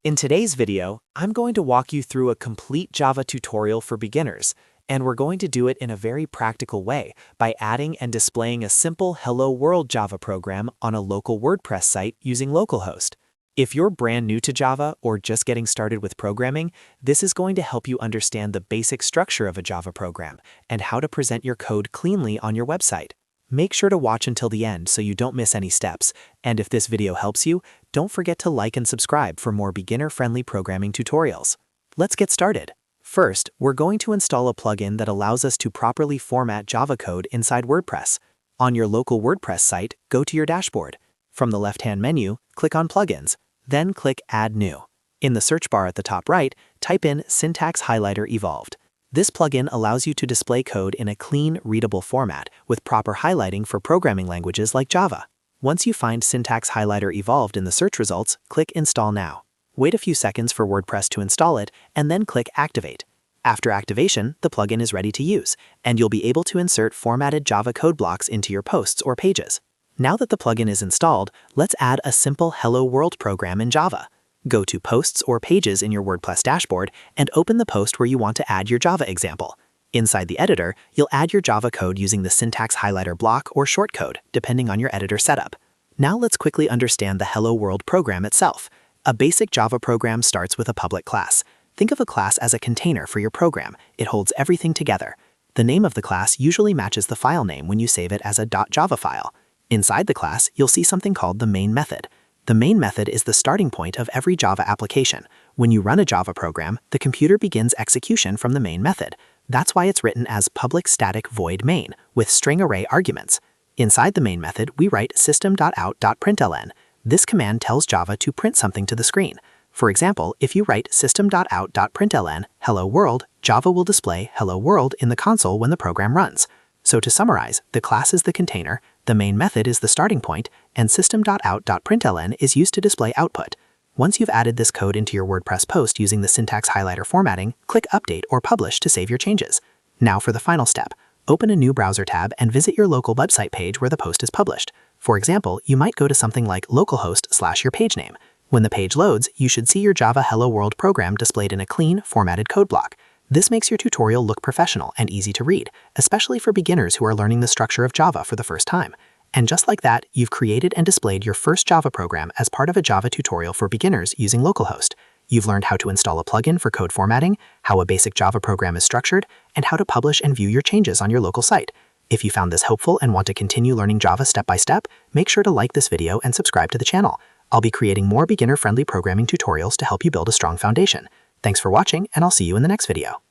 In today's video, I'm going to walk you through a complete Java tutorial for beginners, and we're going to do it in a very practical way by adding and displaying a simple Hello World Java program on a local WordPress site using localhost. If you're brand new to Java or just getting started with programming, this is going to help you understand the basic structure of a Java program and how to present your code cleanly on your website. Make sure to watch until the end so you don't miss any steps, and if this video helps you, don't forget to like and subscribe for more beginner-friendly programming tutorials. Let's get started. First, we're going to install a plugin that allows us to properly format Java code inside WordPress. On your local WordPress site, go to your dashboard. From the left-hand menu, click on Plugins, then click Add New. In the search bar at the top right, type in SyntaxHighlighter Evolved. This plugin allows you to display code in a clean, readable format with proper highlighting for programming languages like Java. Once you find SyntaxHighlighter Evolved in the search results, click Install Now. Wait a few seconds for WordPress to install it, and then click Activate. After activation, the plugin is ready to use, and you'll be able to insert formatted Java code blocks into your posts or pages. Now that the plugin is installed, let's add a simple Hello World program in Java. Go to Posts or Pages in your WordPress dashboard and open the post where you want to add your Java example. Inside the editor, you'll add your Java code using the SyntaxHighlighter block or shortcode, depending on your editor setup. Now let's quickly understand the Hello World program itself. A basic Java program starts with a public class. Think of a class as a container for your program. It holds everything together. The name of the class usually matches the file name when you save it as a .java file. Inside the class, you'll see something called the main method. The main method is the starting point of every Java application. When you run a Java program, the computer begins execution from the main method. That's why it's written as public static void main, with string array arguments. Inside the main method, we write System.out.println. This command tells Java to print something to the screen. For example, if you write System.out.println Hello World, Java will display Hello World in the console when the program runs. So to summarize, the class is the container, the main method is the starting point, and System.out.println is used to display output. Once you've added this code into your WordPress post using the SyntaxHighlighter formatting, click Update or Publish to save your changes. Now for the final step. Open a new browser tab and visit your local website page where the post is published. For example, you might go to something like localhost / your page name. When the page loads, you should see your Java Hello World program displayed in a clean, formatted code block. This makes your tutorial look professional and easy to read, especially for beginners who are learning the structure of Java for the first time. And just like that, you've created and displayed your first Java program as part of a Java tutorial for beginners using localhost. You've learned how to install a plugin for code formatting, how a basic Java program is structured, and how to publish and view your changes on your local site. If you found this helpful and want to continue learning Java step by step, make sure to like this video and subscribe to the channel. I'll be creating more beginner-friendly programming tutorials to help you build a strong foundation. Thanks for watching, and I'll see you in the next video.